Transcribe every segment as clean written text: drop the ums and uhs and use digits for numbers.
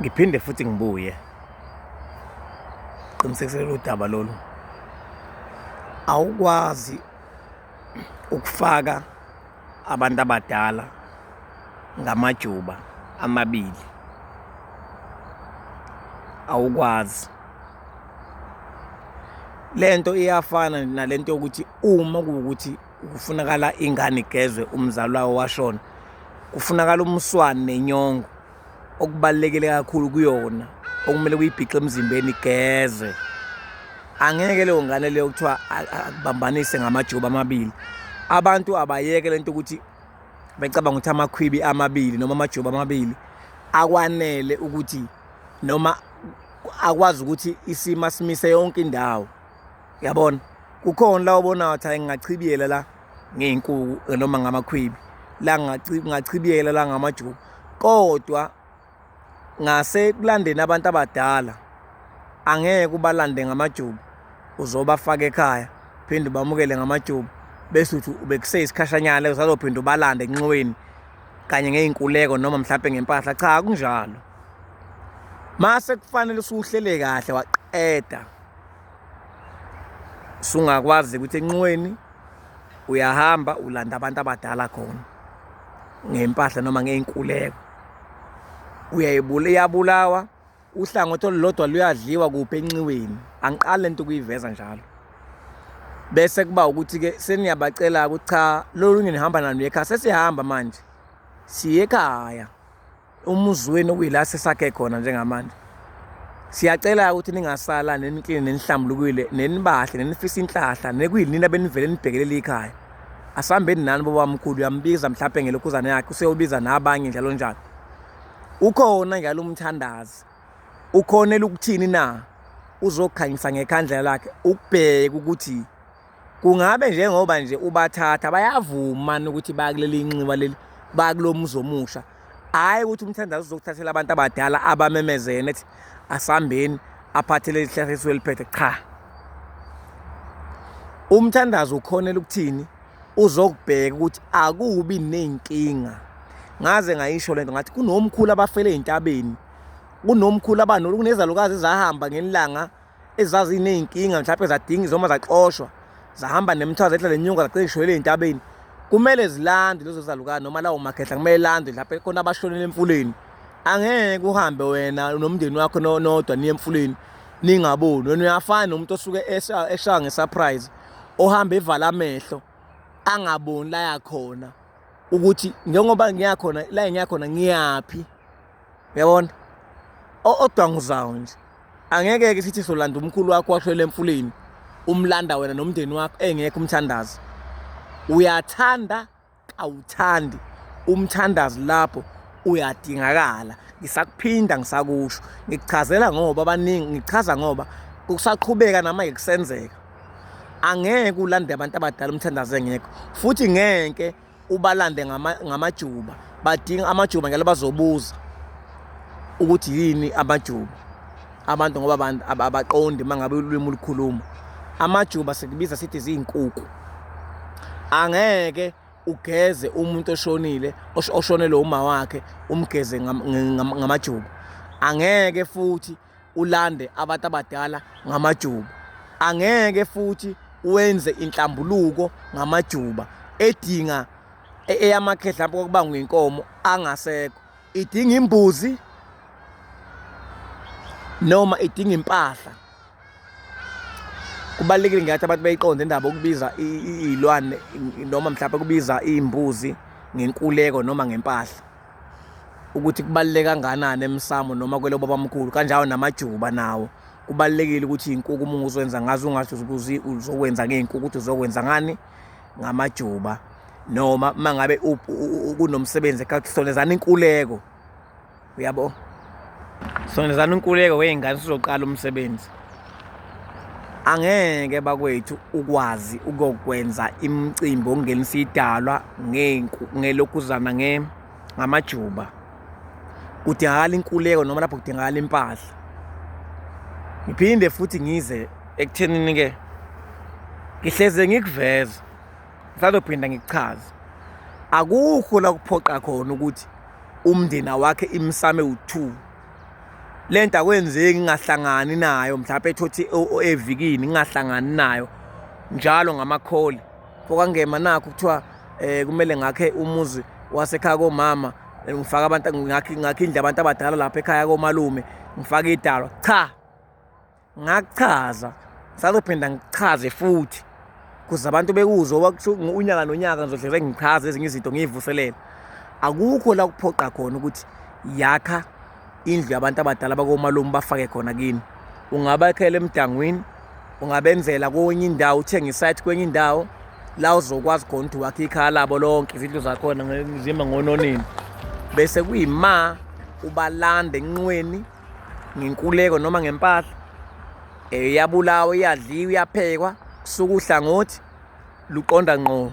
Ngiphinde futhi ngibuye qinisekisela udaba lolu. Awukwazi ukufaka abantu abadala ngamajuba amabili. Awukwazi. Lento iyafana nalento yokuthi uma kuwukuthi kufunakala ingane igezwe umzali wayo washona, kufunakala umswane nenyongo okubalekile kakhulu kuyona okumele kuyibhixe emzimbeni igeze. Angeke leyo ngane leyo kuthiwa akubambanise ngamajuba amabili. Abantu abayeke lento ukuthi becabanga ukuthi amakhwibi amabili noma amajuba amabili akwanele ukuthi noma akwazi ukuthi isima simise yonke indawo. Yabona, kukhona la ubonayo ukuthi ngingachibiyela la ngey'nkuku noma ngamakhwibi, la ngingachibiyela la ngamajuba. Kodwa ngase kulandeni abantu abadala angeke ubalande ngamajuba, uzobafaka ekhaya phinde ubamukele ngamajuba bese uthi ubekuseyisikhashanyana uzalophinda ubalande enxiweni kanye ngey'nkuleko noma mhlawumbe ngempahla. Cha, akunjalo. Mase kufanele usuhlele kahle waqeda, sungakwazi ukuthi enxiweni uyahamba ulanda abantu abadala khona ngempahla noma ngey'nkuleko. Iyabulawa, uhlangothi olulodwa luyadliwa kuphi enxiweni. Angiqali lento ukuyiveza njalo. Bese kuba ukuthi-ke seniyabacela ukuthi cha, lolunye nihamba nalo ekhaya. Sesihamba manje siye ekhaya, umuzi wenu okuyila sesakhe khona njengamanje. Siyacela ukuthi ningasala nenikline nenihlambulukile nenibahle nenifisa inhlahla nekuyini abenivele nibhekelele ikhaya. Asihambeni nani baba mkhulu, uyambiza mhlawumbe ngelokhuzana yakhe useyobiza nabanye njalo njalo. Ukhona njalo umthandazi, ukhonela ukuthini na, uzokhanyisa ngekhandlela lakhe ukubheka ukuthi kungabe njengoba nje ubathatha bayavuma ukuthi bakuleli inxiwa leli bakulo muzi omusha. Hayi ukuthi umthandazi uzokuthathela abantu abadala abamemezene ethi asihambeni aphathele isihlahla esweliphethe. Cha, umthandazi ukhonela ukuthini, uzokubheka ukuthi akubi nenkinga. Ngaze ngayisho lento ngathi kunomkhulu abafele ey'ntabeni, kunomkhulu kunezalukazi ezahamba ngelanga ezazi iney'nkinga mhlawumbe zadinga izoma zaxoshwa zahamba nemithwazo ehlala lenyunga zagcina zishwele ey'ntabeni. Kumele zilande lezo zalukazi noma lawo makhehla kumele lande mhlawumbe khona abashonele emfuleni. Angeke uhambe wena nomndeni wakho nodwa niye emfuleni ningaboni. Wena uyafana nomuntu osuke eshaya ngesurprise, ohamba evala amehlo angaboni la yakhona ukuthi njengoba ngiyakhona la engiyakhona ngiyaphi. Uyabona? Odwanguzayo nje. Angeke-ke sithi solanda umkhulu wakho washwele emfuleni umlanda wena nomndeni wakho engekho umthandazi. Uyathanda awuthandi umthandazi lapho uyadingakala. Ngisakuphinda ngisakusho, ngikuchazela ngoba abaningi, ngichaza ngoba kusaqhubeka namanje kusenzeka. Angeke ulande abantu abadala umthandazi engekho, futhi ngeke ubalande ngamajuba. Badinga amajuba ngale bazobuza ukuthi yini amajuba. Abantu ngoba abantu abaqondi mangabe ulimi ulukhuluma. Amajuba sikubiza sithi ziyinkukhu. Angeke ugeze umuntu oshonile oshonelwe uma wakhe umgeze ngamajuba. Angeke futhi ulande abantu abadala ngamajuba. Angeke futhi wenze inhlambuluko ngamajuba edinga eyamakhehla lapho kubangwa inkomo angasekho. Idinga imbuzi noma idinga impahla. Kubalulekile ngathi abantu beyiqonde indaba ukubiza iy'lwane noma mhlawumbe kubiza iy'mbuzi ngenkuleko noma ngempahla, ukuthi kubaluleke kangakanani emsamo noma kwelo babamkhulu. Kanjalo namajuba nawo kubalulekile ukuthi iy'nkukhu uma uzowenza ngazo ungasho uzokwenza ngey'nkukhu, ukuthi uzokwenza ngani ngamajuba. Noma mangabe kunomsebenzi ekhathi sonezana inkuleko, uyabo, sonezana inkuleko wey'ngane sizoqala umsebenzi. Angeke bakwethu ukwazi ukukwenza imicimbi okungenisa idalwa ngelokhuzana ngamajuba. Kudingakala inkuleko noma lapho kudingakala impahla. Ngiphinde futhi ngize ekuthenini-ke ngihleze ngikuveza, ngisazophinda ngikuchaze. Akukho la kuphoqa khona ukuthi umndeni wakhe imsame u2 lento akwenzeki ngingahlangani nayo mhlawumbe ethothi evikini ngingahlangani nayo njalo ngamakholi okangema nakho kuthiwa kumele ngakhe umuzi wasekhaya komama ngifaka abantu ngakhe indlu abantu abadala lapha ekhaya komalume ngifaka idalwa cha ngakuchaza sazophinda ngichaze futhi kuze abantu bekuzwa unyaka nonyaka ngizohleze ngichaze ezinye izinto ngiyivuselela akukho la kuphoqa khona ukuthi yakha indlu yabantu abadala bakomalume bafake khona kini ungabakhela emdangweni ungabenzela kwenye indawo uthenga isite kwenye indawo la uzokwazi khona ukuthi wakhe ikhaya labo lonke izindlu zakhona ngizima ngononini bese kuyima ubalanda enqweni ngenkuleko noma ngempahla yabulawa iyadliwa iyaphekwa kusuka uhlangothi luqonda ngqo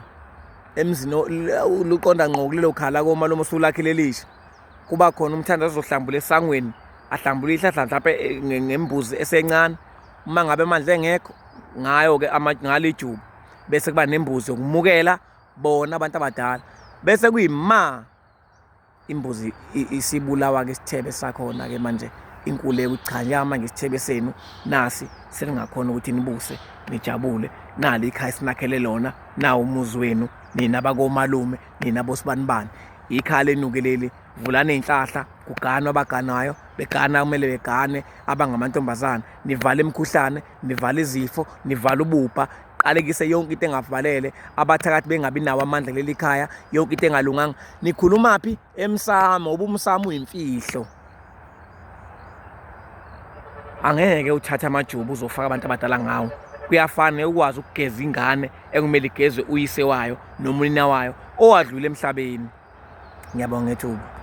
emzini luqonda ngqo kulelo khala komalume usulakhile lisha kuba khona umthandazo ozohlambula esangweni ahlambula ihlahla mhlawumbe ngembuzi esencane uma ngabe manje engekho ngayo ke ngalijubu bese kuba nembuzi yokumukela bona abantu abadala bese kuyima imbuzi isibulawa ke isithebe sakhona ke manje inkuleko uchanya manje isithebe senu nasi selingakhona ukuthi nibuse nijabule nali ikhaya sinakhele lona nawo umuzi wenu nina bakomalume nina bosibanibani ikhaya lenukeleli vulana inhlahla kuganwa abaganayo begana kumele begane abangamantombazana nivala imikhuhlane nivala izifo nivala ubupha qalekise yonke into engavalele abathakathi bengabi nawo amandla leli khaya yonke into engalunganga nikhuluma phi emsamo ubumsamo uyimfihlo angeke uthatha amajubu uzofaka abantu abadala ngawo kuyafana ukwazi ukugeza ingane ekumele igezwe uyise wayo nomunina wayo owadlula emhlabeni ngiyabonga ethuba